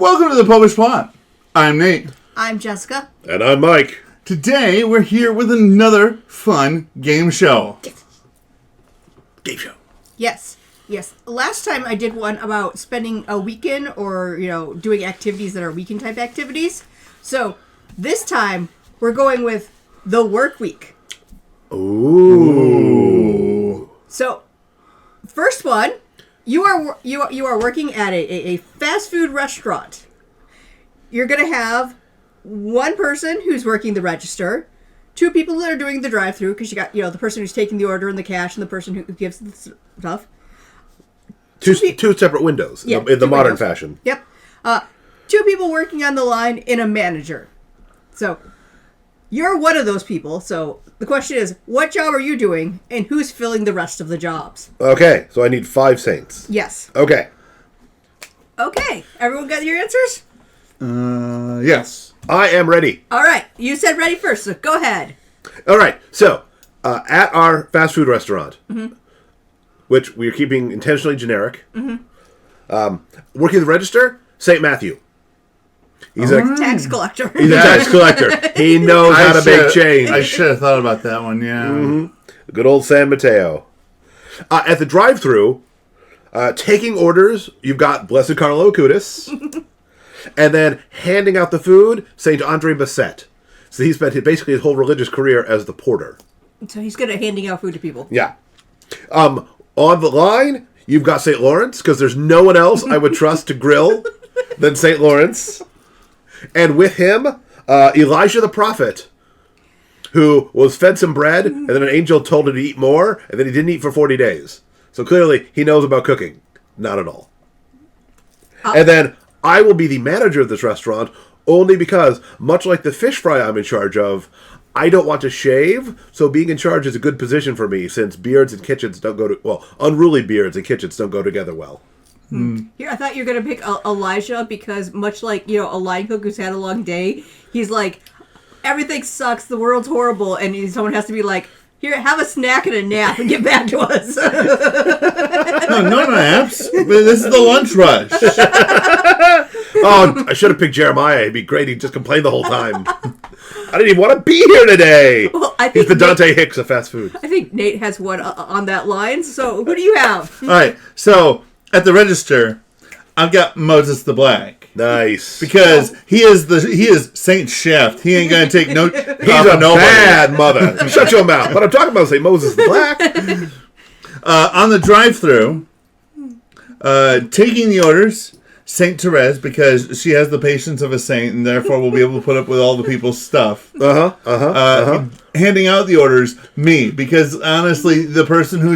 Welcome to the Popish Plot. I'm Nate. I'm Jessica. And I'm Mike. Today, we're here with another fun game show. Game show. Yes. Last time I did one about spending a weekend or, doing activities that are weekend type activities. So this time we're going with the work week. Ooh. So first one, you are working at a fast food restaurant. You're going to have one person who's working the register, two people that are doing the drive-thru, because you got, the person who's taking the order and the cash and the person who gives the stuff. Two separate windows in the modern fashion. Yep. Two people working on the line and a manager. So you're one of those people. So the question is, what job are you doing and who's filling the rest of the jobs? Okay, so I need 5 saints. Yes. Okay. Everyone got your answers? Yes. I am ready. All right. You said ready first, so go ahead. All right, so at our fast food restaurant, which we're keeping intentionally generic, working the register, St. Matthew. He's a tax collector. He's a tax collector. He knows how to make change. I should have thought about that one, yeah. Mm-hmm. Good old San Mateo. At the drive-thru, taking orders, you've got Blessed Carlo Acutis. And then handing out the food, St. André Bessette. So he spent basically his whole religious career as the porter. So he's good at handing out food to people. Yeah. On the line, you've got St. Lawrence, because there's no one else I would trust to grill than St. Lawrence. And with him, Elijah the prophet, who was fed some bread, and then an angel told him to eat more, and then he didn't eat for 40 days. So clearly, he knows about cooking. Not at all. And then I will be the manager of this restaurant, only because, much like the fish fry I'm in charge of, I don't want to shave, so being in charge is a good position for me, since beards and kitchens don't go to... Well, unruly beards and kitchens don't go together well. Here, I thought you were going to pick Elijah, because much like, a line cook who's had a long day, he's like, everything sucks, the world's horrible, and someone has to be like, here, have a snack and a nap and get back to us. No naps. This is the lunch rush. Oh, I should have picked Jerimiah. He'd be great. He'd just complain the whole time. I didn't even want to be here today. Well, I He's think the Dante Hicks of fast food. I think Nate has one on that line. So who do you have? All right, so at the register, I've got Moses the Black. Nice. Because he is Saint Chef. He ain't gonna take no. He's a bad mother. Shut your mouth. But I'm talking about St. Moses the Black. On the drive-thru, taking the orders, Saint Thérèse, because she has the patience of a saint and therefore will be able to put up with all the people's stuff. Handing out the orders, me, because honestly, the person who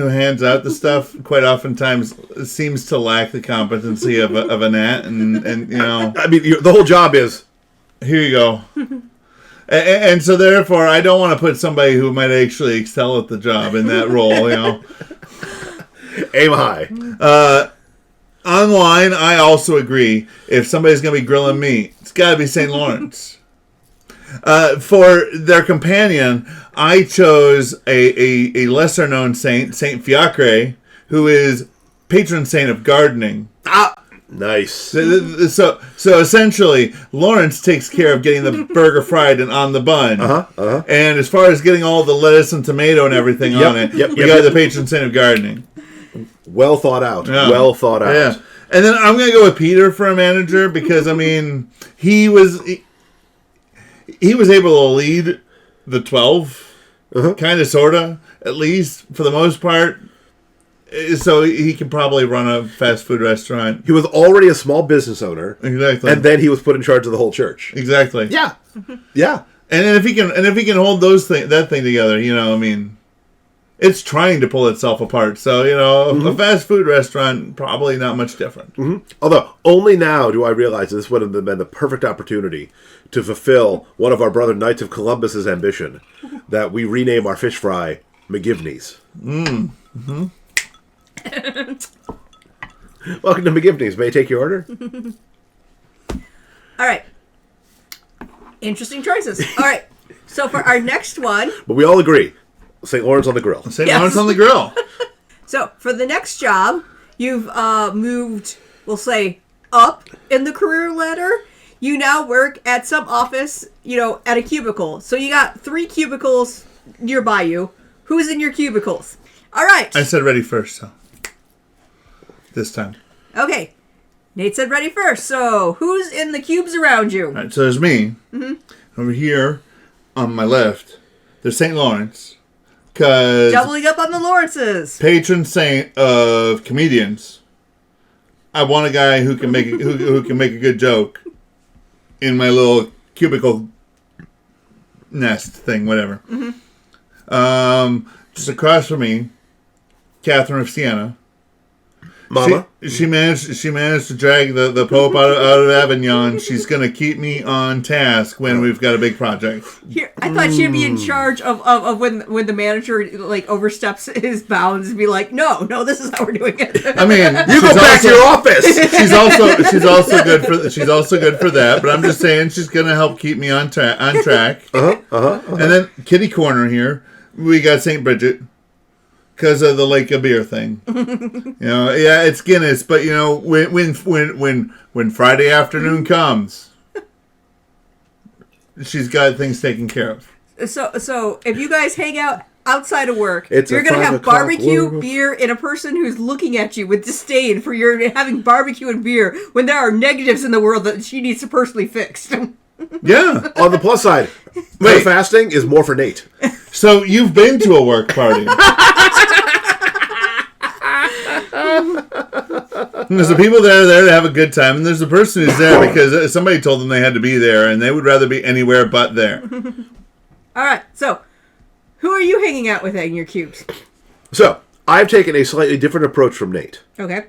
hands out the stuff quite oftentimes seems to lack the competency of a gnat, and I mean, the whole job is here you go. And so therefore, I don't want to put somebody who might actually excel at the job in that role. Aim high. Online, I also agree. If somebody's going to be grilling meat, it's got to be St. Lawrence. For their companion, I chose a lesser-known saint, Saint Fiacre, who is patron saint of gardening. Nice. So essentially, Lawrence takes care of getting the burger fried and on the bun. And as far as getting all the lettuce and tomato and everything on it, we got the patron saint of gardening. Well thought out. Yeah. Well thought out. Yeah. And then I'm going to go with Peter for a manager, because, I mean, he was able to lead the 12, kind of, sort of, at least, for the most part. So he can probably run a fast food restaurant. He was already a small business owner. Exactly. And then he was put in charge of the whole church. Exactly. Yeah. Yeah. And then if he can hold that thing together, I mean, it's trying to pull itself apart. So, a fast food restaurant, probably not much different. Although, only now do I realize this would have been the perfect opportunity to fulfill one of our brother Knights of Columbus's ambition, that we rename our fish fry McGivney's. Welcome to McGivney's. May I take your order? All right. Interesting choices. All right. So for our next one... But we all agree. St. Lawrence on the grill. St. Lawrence on the grill. So for the next job, you've moved, we'll say, up in the career ladder, you now work at some office, at a cubicle. So you got 3 cubicles nearby you. Who's in your cubicles? All right. I said ready first, so this time. Okay. Nate said ready first. So who's in the cubes around you? All right, so there's me. Mm-hmm. Over here on my left, there's St. Lawrence. Because doubling up on the Lawrences. Patron saint of comedians. I want a guy who can make who can make a good joke in my little cubicle nest thing, whatever. Mm-hmm. Just across from me, Catherine of Siena. Mama. She managed to drag the Pope out of Avignon. She's gonna keep me on task when we've got a big project. Here, I thought she'd be in charge of when the manager oversteps his bounds and be like, no, this is how we're doing it. I mean, you go back to your office. She's also good for that. But I'm just saying she's gonna help keep me on track. And then kitty corner here, we got St. Bridget. Because of the Lake of Beer thing, yeah, it's Guinness. But when Friday afternoon comes, she's got things taken care of. So if you guys hang out outside of work, you're gonna have barbecue, beer, and a person who's looking at you with disdain for your having barbecue and beer when there are negatives in the world that she needs to personally fix. Yeah. On the plus side, fasting is more for Nate. So you've been to a work party. There's the people that are there to have a good time, and there's the person who's there because somebody told them they had to be there, and they would rather be anywhere but there. All right, so who are you hanging out with in your cubes? So I've taken a slightly different approach from Nate. Okay.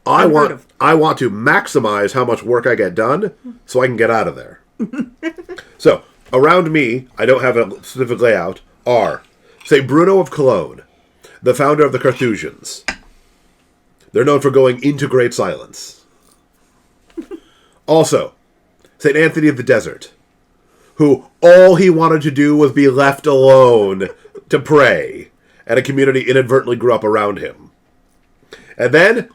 I want to maximize how much work I get done so I can get out of there. So around me, I don't have a specific layout, are, say, Bruno of Cologne, the founder of the Carthusians. They're known for going into great silence. Also, St. Anthony of the Desert, who all he wanted to do was be left alone to pray, and a community inadvertently grew up around him. And then,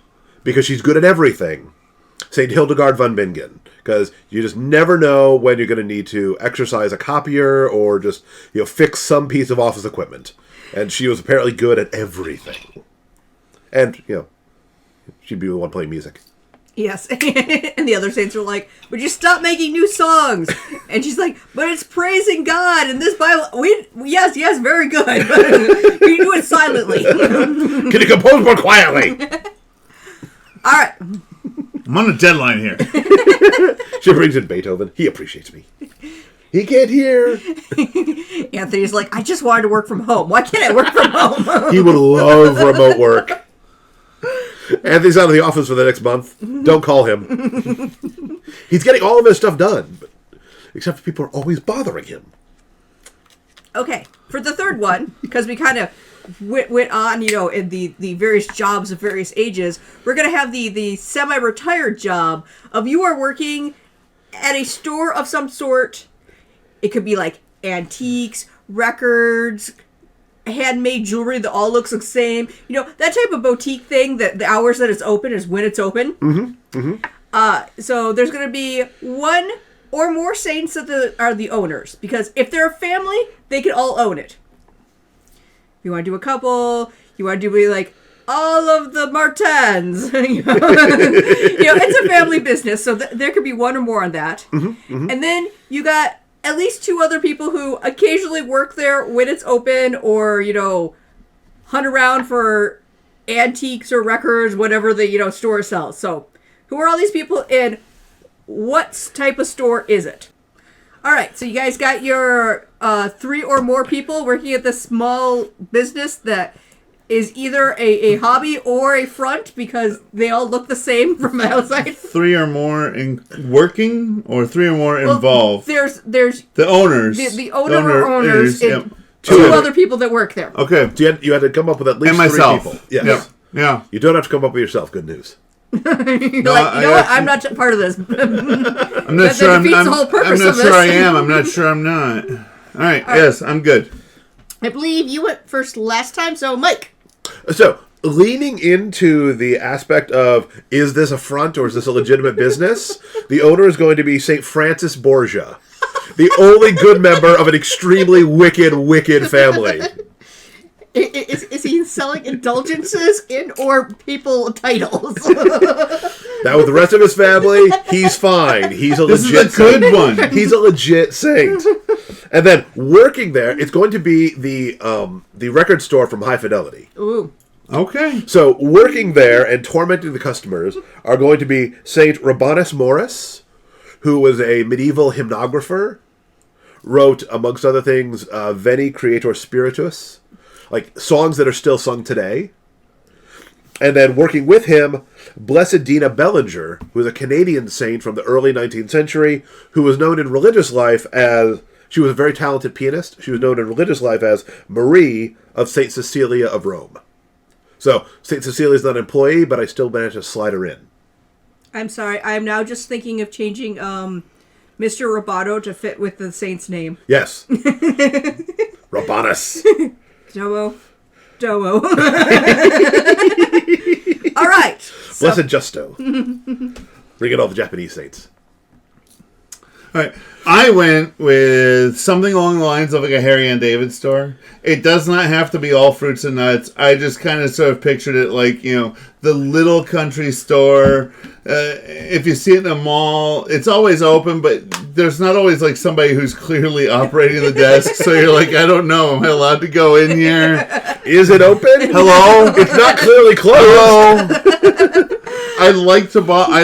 because she's good at everything, St. Hildegard von Bingen, because you just never know when you're going to need to exercise a copier or just fix some piece of office equipment. And she was apparently good at everything. And, she'd be the one playing music. Yes. And the other saints were like, would you stop making new songs? And she's like, but it's praising God in this Bible. Yes, very good. But you do it silently. Can you compose more quietly? All right. I'm on a deadline here. She brings in Beethoven. He appreciates me. He can't hear. Anthony's like, I just wanted to work from home. Why can't I work from home? He would love remote work. Anthony's out of the office for the next month. Don't call him. He's getting all of his stuff done, except people are always bothering him. Okay, for the third one, because we kind of went on, in the various jobs of various ages, we're going to have the semi-retired job of you are working at a store of some sort. It could be like antiques, records, handmade jewelry that all looks the same. That type of boutique thing that the hours that it's open is when it's open. Mm-hmm. Mm-hmm. So there's going to be one or more saints that are the owners. Because if they're a family, they can all own it. You want to do a couple, you want to do like all of the Martins. It's a family business, so there could be one or more on that. Mm-hmm. Mm-hmm. And then you got at least 2 other people who occasionally work there when it's open or, hunt around for antiques or records, whatever the, store sells. So who are all these people and what type of store is it? All right, so you guys got your 3 or more people working at this small business that is either a hobby or a front because they all look the same from the outside. 3 or more in working or 3 or more involved? There's the owners. The owner or owners and yep. 2 other people that work there. Okay. So you had to come up with at least and 3 myself. people. Yes. Yeah. You don't have to come up with yourself. Good news. You're what? I'm not part of this. I'm not sure. The whole purpose I'm not of sure this. I am. I'm not sure I'm not. All right. Yes, I'm good. I believe you went first last time, so Mike. So leaning into the aspect of, is this a front or is this a legitimate business? The owner is going to be St. Francis Borgia, the only good member of an extremely wicked family. Is he selling indulgences or people titles? Now with the rest of his family, he's fine. He's a legit good one. He's a legit saint. And then working there, it's going to be the record store from High Fidelity. Ooh. Okay. So working there and tormenting the customers are going to be Saint Rabanus Maurus, who was a medieval hymnographer, wrote, amongst other things, Veni Creator Spiritus, like songs that are still sung today. And then working with him, Blessed Dina Belanger, who is a Canadian saint from the early 19th century, who was known in religious life as, she was a very talented pianist, she was known in religious life as Marie of St. Cecilia of Rome. So, St. Cecilia is not an employee, but I still managed to slide her in. I'm sorry, I'm now just thinking of changing Mr. Roboto to fit with the saint's name. Yes. Rabanus. Domo. All right. Blessed Justo. Bring in all the Japanese saints. All right. I went with something along the lines of like a Harry and David store. It does not have to be all fruits and nuts. I just kind of sort of pictured it like, the little country store. If you see it in a mall, it's always open, but there's not always like somebody who's clearly operating the desk. So you're like, I don't know. Am I allowed to go in here? Is it open? Hello? It's not clearly closed. Hello? I'd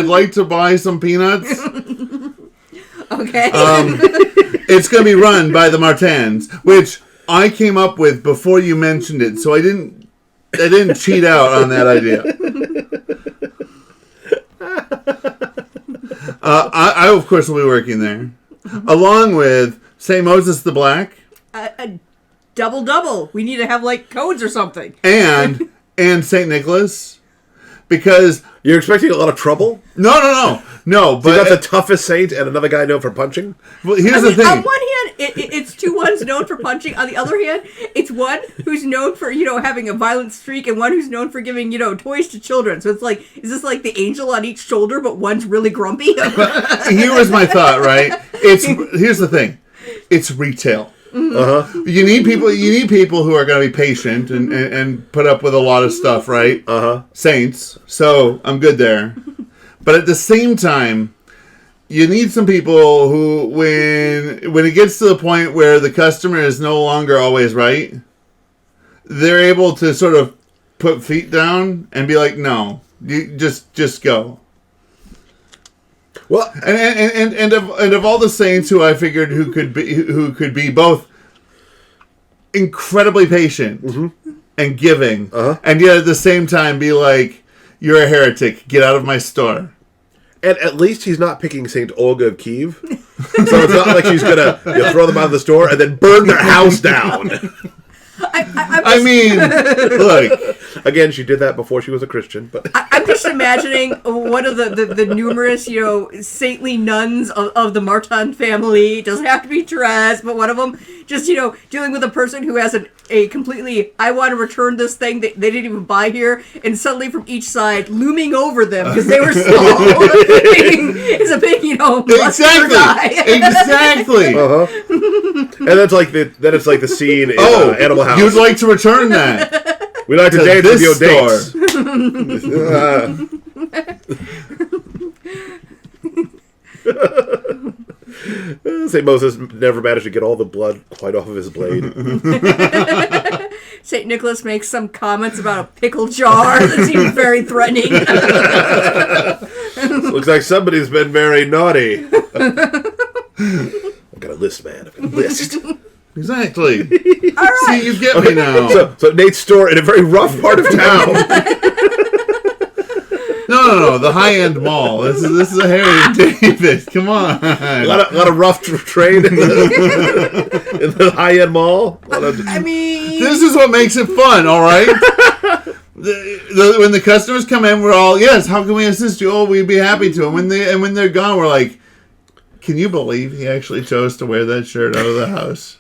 like to buy some peanuts. Okay. It's going to be run by the Martins, which I came up with before you mentioned it, so I didn't cheat out on that idea. I of course will be working there, along with St. Moses the Black, Double. We need to have like codes or something. and St. Nicholas, because You're expecting a lot of trouble? no. But You got the toughest saint and another guy known for punching? well, here's the thing. On one hand, it's two ones known for punching. On the other hand, it's one who's known for, having a violent streak and one who's known for giving, toys to children. So it's like, is this like the angel on each shoulder, but one's really grumpy? Here was my thought, right? Here's the thing. It's retail. Uh-huh. You need people who are going to be patient and put up with a lot of stuff, right? Uh-huh. Saints. So I'm good there. But at the same time, you need some people who, when it gets to the point where the customer is no longer always right, they're able to sort of put feet down and be like, no, you just go. Well, And of all the saints who I figured who could be both incredibly patient and giving, and yet at the same time be like, you're a heretic, get out of my store. and at least he's not picking Saint Olga of Kiev. So it's not like she's going to throw them out of the store and then burn their house down. I mean, look. Again, she did that before she was a Christian. But I'm just imagining one of the numerous, saintly nuns of the Martin family. It doesn't have to be Thérèse, but one of them just, dealing with a person who has a completely, I want to return this thing that they didn't even buy here, and suddenly from each side, looming over them, because they were small, is a big, muscular guy. Exactly. and that's like it's like the scene in Animal House. You'd like to return that. We like to dance with your dates. St. Moses never managed to get all the blood quite off of his blade. St. Nicholas makes some comments about a pickle jar that seems very threatening. Looks like somebody's been very naughty. I've got a list, man. I've got a list. Exactly. All right. See, you get me now. So Nate's store in a very rough part of town. No. The high-end mall. This is a Harry and David. Come on. A lot of rough trade in the high-end mall. I mean, This is what makes it fun, all right? When the customers come in, we're all, yes, how can we assist you? Oh, we'd be happy to. And when they're gone, we're like, can you believe he actually chose to wear that shirt out of the house?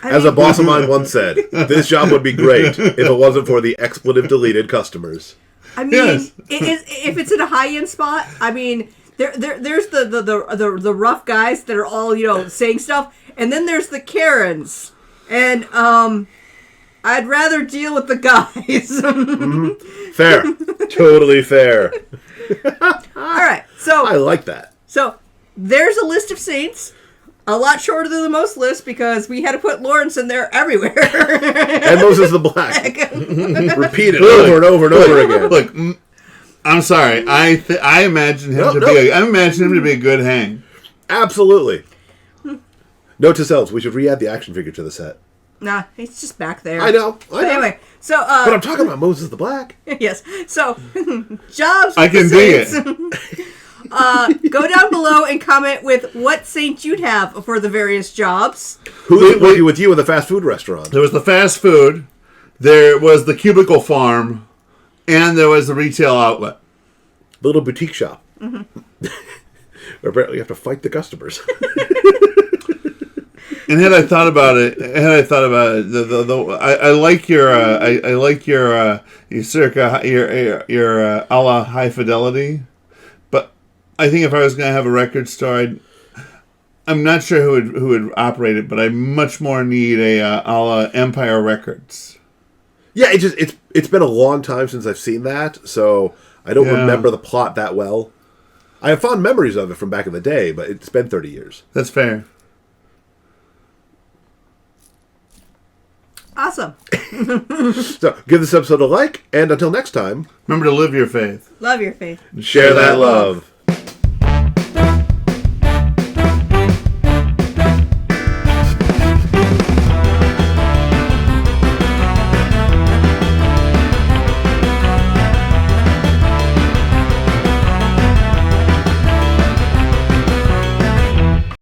As a boss of mine once said, this job would be great if it wasn't for the expletive-deleted customers. I mean, Yes. if it's in a high-end spot, I mean, there's the rough guys that are all, saying stuff, and then there's the Karens. And, I'd rather deal with the guys. Fair. Totally fair. All right, so... I like that. So, there's a list of saints. A lot shorter than the most list because we had to put Lawrence in there everywhere. And Moses the Black. Repeated over and over and over again. Look, I'm sorry. I imagine him to be a good hang. Absolutely. Note to selves, we should re-add the action figure to the set. Nah, he's just back there. I know. But anyway, so... but I'm talking about Moses the Black. Yes. So, jobs with I can the dig saints. Go down below and comment with what saint you'd have for the various jobs. Who's working with you in the fast food restaurant? There was the fast food, there was the cubicle farm, and there was the retail outlet. Little boutique shop. Mm-hmm. Apparently you have to fight the customers. And had I thought about it, I like your circa your a la high fidelity, but I think if I was going to have a record store, I'm not sure who would operate it, but I much more need a la Empire Records. Yeah, it's been a long time since I've seen that, so I don't remember the plot that well. I have fond memories of it from back in the day, but it's been 30 years. That's fair. Awesome. So, give this episode a like, and until next time... Remember to live your faith. Love your faith. Share that love.